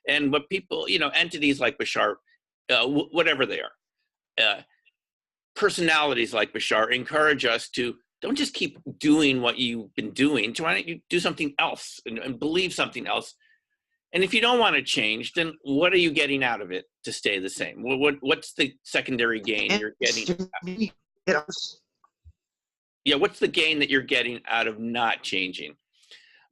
And what people, entities like Bashar, whatever they are, personalities like Bashar encourage us to don't just keep doing what you've been doing. Why don't you do something else and believe something else? And if you don't want to change, then what are you getting out of it to stay the same? What's the secondary gain you're getting? Yeah, what's the gain that you're getting out of not changing?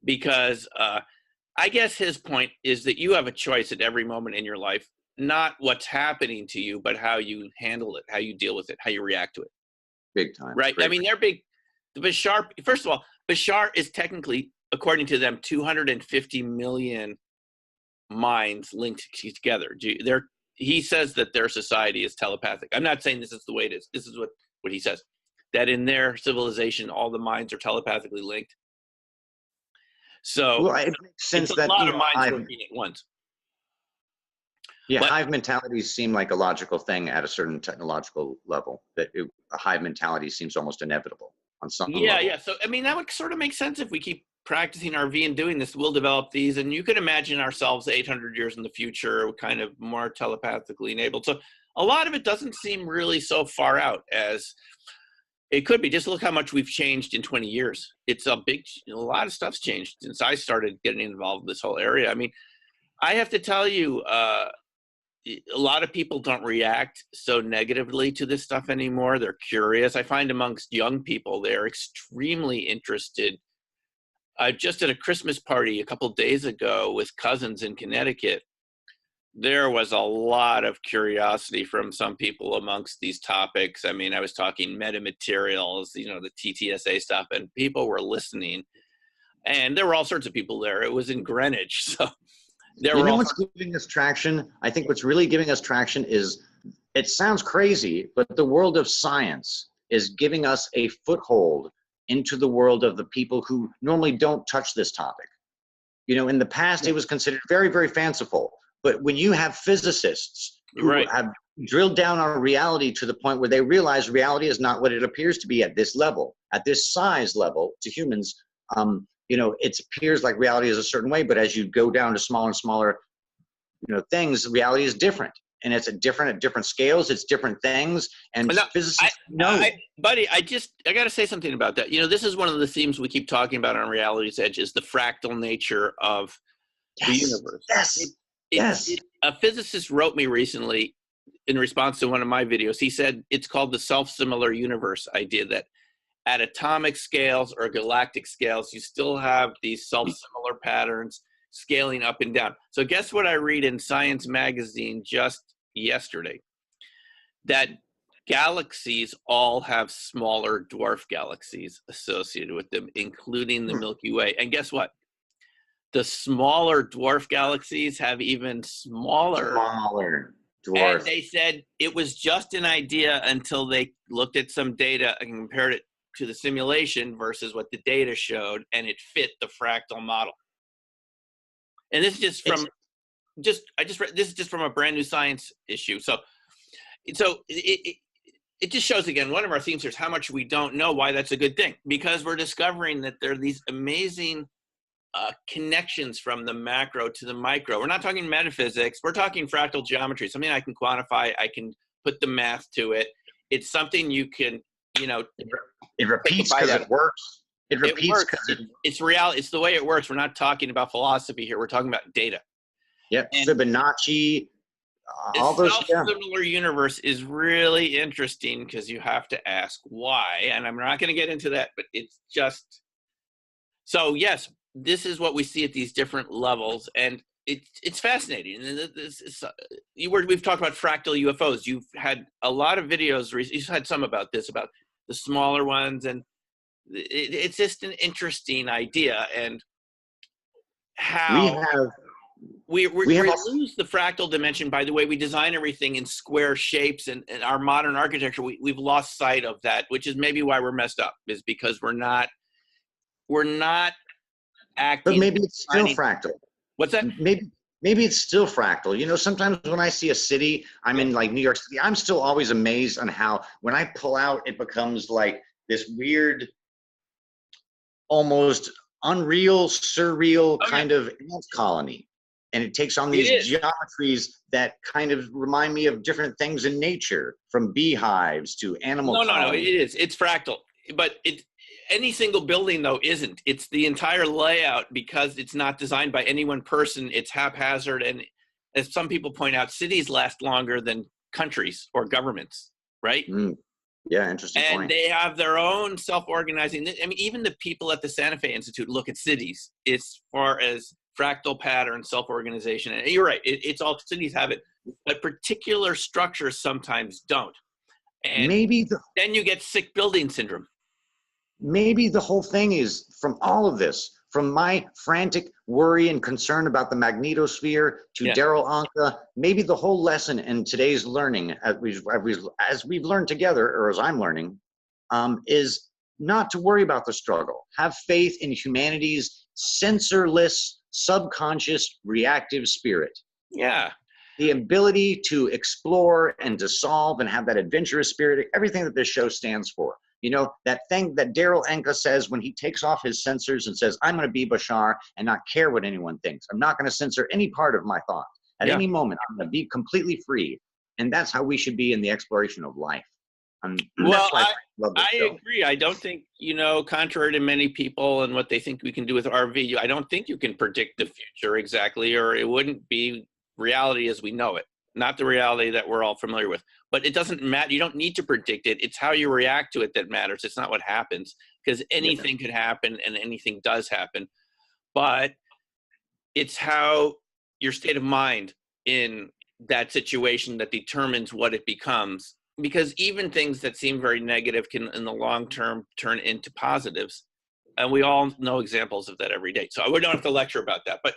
Because I guess his point is that you have a choice at every moment in your life, not what's happening to you, but how you handle it, how you deal with it, how you react to it. Big time. Right? I mean, they're big. Bashar, first of all, Bashar is technically, according to them, 250 million minds linked together. He says that their society is telepathic. I'm not saying this is the way it is. This is what he says, that in their civilization, all the minds are telepathically linked. So well, it makes sense it's a that, lot of minds working at once. Yeah, But hive mentalities seem like a logical thing at a certain technological level. A hive mentality seems almost inevitable on some level. yeah. So I mean, that would sort of make sense if we keep practicing RV and doing this. We'll develop these, and you could imagine ourselves 800 years in the future, kind of more telepathically enabled. So a lot of it doesn't seem really so far out as it could be. Just look how much we've changed in 20 years. It's a lot of stuff's changed since I started getting involved in this whole area. I mean, I have to tell you, a lot of people don't react so negatively to this stuff anymore. They're curious. I find amongst young people, they're extremely interested. Just at a Christmas party a couple days ago with cousins in Connecticut, there was a lot of curiosity from some people amongst these topics. I mean, I was talking metamaterials, the TTSA stuff, and people were listening. And there were all sorts of people there. It was in Greenwich, so there were all what's giving us traction? I think what's really giving us traction is, it sounds crazy, but the world of science is giving us a foothold into the world of the people who normally don't touch this topic. In the past, it was considered very, very fanciful. But when you have physicists who have drilled down on reality to the point where they realize reality is not what it appears to be at this level, at this size level to humans, it appears like reality is a certain way, but as you go down to smaller and smaller, things, reality is different. And it's at different scales, it's different things. And physicists know. Buddy, I got to say something about that. This is one of the themes we keep talking about on Reality's Edge, is the fractal nature of the universe. Yes. A physicist wrote me recently in response to one of my videos. He said it's called the self-similar universe idea, that at atomic scales or galactic scales, you still have these self-similar patterns scaling up and down. So guess what I read in Science magazine just yesterday? That galaxies all have smaller dwarf galaxies associated with them, including the Milky Way. And guess what? The smaller dwarf galaxies have even smaller dwarf. And they said it was just an idea until they looked at some data and compared it to the simulation versus what the data showed, and it fit the fractal model. And this is just from this is just from a brand new Science issue. So it just shows, again, one of our themes here is how much we don't know, why that's a good thing, because we're discovering that there are these amazing connections from the macro to the micro. We're not talking metaphysics. We're talking fractal geometry, something I can quantify. I can put the math to it. It's something you can, it repeats because it works. It repeats because it's reality. It's the way it works. We're not talking about philosophy here. We're talking about data. Yep. And Fibonacci, all those. Self-similar universe is really interesting because you have to ask why. And I'm not going to get into that, but it's just, so yes, this is what we see at these different levels, and it's fascinating. And we've talked about fractal UFOs. You've had a lot of videos. You've had some about this, about the smaller ones, and it's just an interesting idea. And how we lose the fractal dimension by the way we design everything in square shapes, and our modern architecture. We've lost sight of that, which is maybe why we're messed up, is because we're not acting. But maybe it's still fractal. What's that? Maybe it's still fractal. Sometimes when I see a city, I'm in like New York City, I'm still always amazed on how when I pull out, it becomes like this weird, almost unreal, surreal kind of ant colony. And it takes on these geometries that kind of remind me of different things in nature, from beehives to animal colonies. No, it is. It's fractal. But any single building, though, isn't. It's the entire layout, because it's not designed by any one person. It's haphazard. And as some people point out, cities last longer than countries or governments, right? Yeah, interesting And point. they have their own self-organizing. I mean, even the people at the Santa Fe Institute look at cities as far as fractal pattern, self-organization. And you're right, it's all cities have it, but particular structures sometimes don't. And Maybe the then you get sick building syndrome. maybe the whole thing is from all of this, from my frantic worry and concern about the magnetosphere to Yeah. Daryl Anka, maybe the whole lesson in today's learning, as we've learned together, or as I'm learning, is not to worry about the struggle. Have faith in humanity's sensorless, subconscious, reactive spirit. Yeah. The ability to explore and to solve and have that adventurous spirit, everything that this show stands for. You know, that thing that Daryl Anka says when he takes off his sensors and says, I'm going to be Bashar and not care what anyone thinks. I'm not going to censor any part of my thought. At Yeah. any moment, I'm going to be completely free. And that's how we should be in the exploration of life. Well, That's why I love this I show. agree. I don't think, contrary to many people and what they think we can do with RV, I don't think you can predict the future exactly, or it wouldn't be reality as we know it. Not the reality that we're all familiar with. But it doesn't matter. You don't need to predict it. It's how you react to it that matters. It's not what happens, because anything could happen and anything does happen. But it's how your state of mind in that situation that determines what it becomes. Because even things that seem very negative can, in the long term, turn into positives. And we all know examples of that every day. So we don't have to lecture about that. But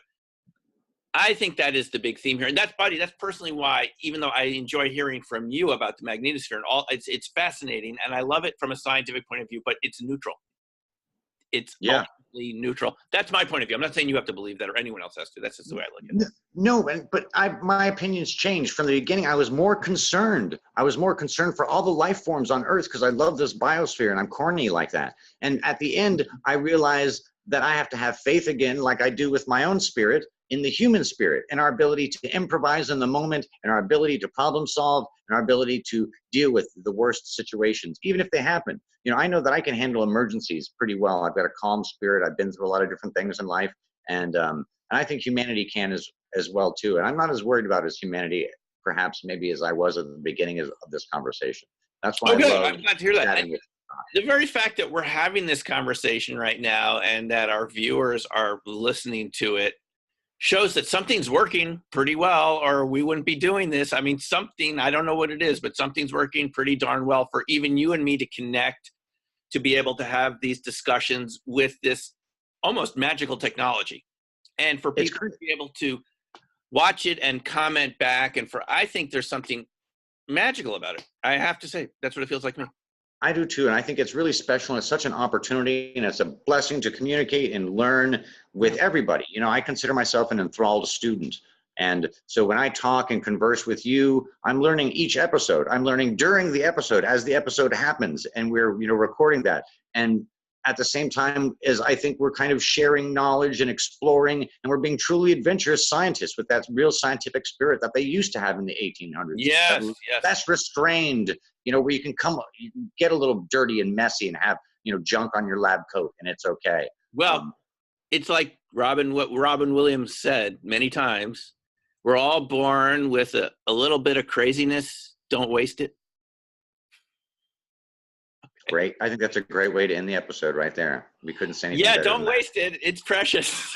I think that is the big theme here. And that's, Buddy, that's personally why, even though I enjoy hearing from you about the magnetosphere and all, it's fascinating. And I love it from a scientific point of view, but it's neutral. It's ultimately neutral. That's my point of view. I'm not saying you have to believe that or anyone else has to. That's just the way I look at it. No, but my opinions changed from the beginning. I was more concerned. I was more concerned for all the life forms on Earth because I love this biosphere and I'm corny like that. And at the end, I realized that I have to have faith again, like I do with my own spirit, in the human spirit and our ability to improvise in the moment and our ability to problem solve and our ability to deal with the worst situations, even if they happen. You know, I know that I can handle emergencies pretty well. I've got a calm spirit. I've been through a lot of different things in life. And I think humanity can as well too. And I'm not as worried about as humanity, perhaps maybe as I was at the beginning of this conversation. That's why I love I'm glad to hear that. chatting with The very fact that we're having this conversation right now and that our viewers are listening to it shows that something's working pretty well, or we wouldn't be doing this. I mean, something, I don't know what it is, but something's working pretty darn well for even you and me to connect, to be able to have these discussions with this almost magical technology. And for people to be able to watch it and comment back. And I think there's something magical about it. I have to say, that's what it feels like to me. I do too, and I think it's really special, and it's such an opportunity, and it's a blessing to communicate and learn with everybody. You know, I consider myself an enthralled student, and so when I talk and converse with you, I'm learning each episode. I'm learning during the episode as the episode happens, and we're recording that. And at the same time as I think we're kind of sharing knowledge and exploring, and we're being truly adventurous scientists with that real scientific spirit that they used to have in the 1800s. Yes, yes. That's restrained, where you can get a little dirty and messy and have, junk on your lab coat and it's okay. Well, it's like what Robin Williams said many times, we're all born with a little bit of craziness. Don't waste it. Great. I think that's a great way to end the episode right there. We couldn't say anything better don't than waste it. It's precious.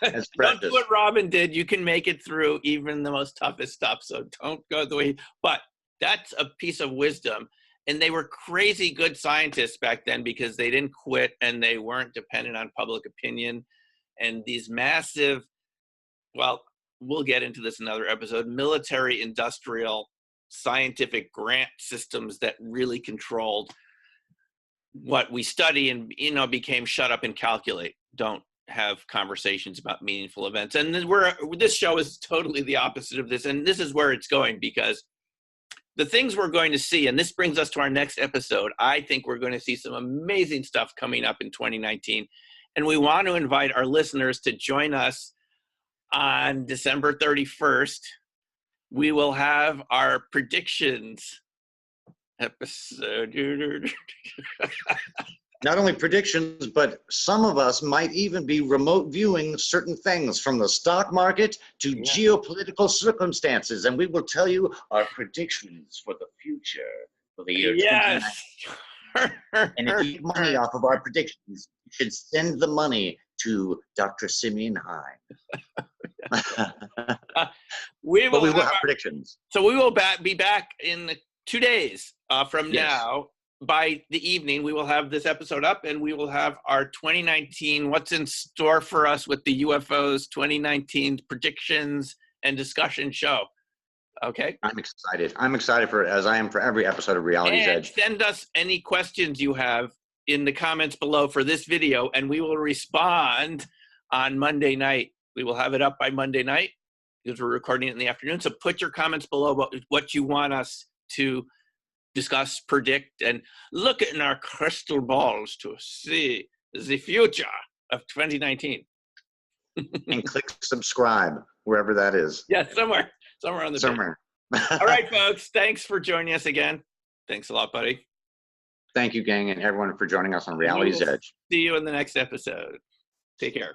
It's precious. Don't do what Robin did. You can make it through even the most toughest stuff. So don't go the way. But that's a piece of wisdom. And they were crazy good scientists back then because they didn't quit and they weren't dependent on public opinion. And these massive, well, we'll get into this in another episode, military, industrial, scientific grant systems that really controlled what we study and, became shut up and calculate. Don't have conversations about meaningful events. And this show is totally the opposite of this. And this is where it's going, because the things we're going to see, and this brings us to our next episode, I think we're going to see some amazing stuff coming up in 2019. And we want to invite our listeners to join us on December 31st. We will have our predictions episode. Not only predictions, but some of us might even be remote viewing certain things from the stock market to geopolitical circumstances. And we will tell you our predictions for the future. for the year 2019. Yes. And if you make money off of our predictions, you should send the money to Dr. Simeon Hine. We But will we will have have predictions. So we will be back in 2 days from Yes. now. By the evening, we will have this episode up, and we will have our 2019, what's in store for us with the UFOs 2019 predictions and discussion show. Okay? I'm excited. I'm excited for it, as I am for every episode of Reality's And Edge. send us any questions you have in the comments below for this video, and we will respond on Monday night. We will have it up by Monday night because we're recording it in the afternoon. So put your comments below about what you want us to discuss, predict, and look in our crystal balls to see the future of 2019. And click subscribe wherever that is. Yeah, somewhere on the Somewhere. All right, folks. Thanks for joining us again. Thanks a lot, buddy. Thank you, gang, and everyone for joining us on Reality's Edge. See you in the next episode. Take care.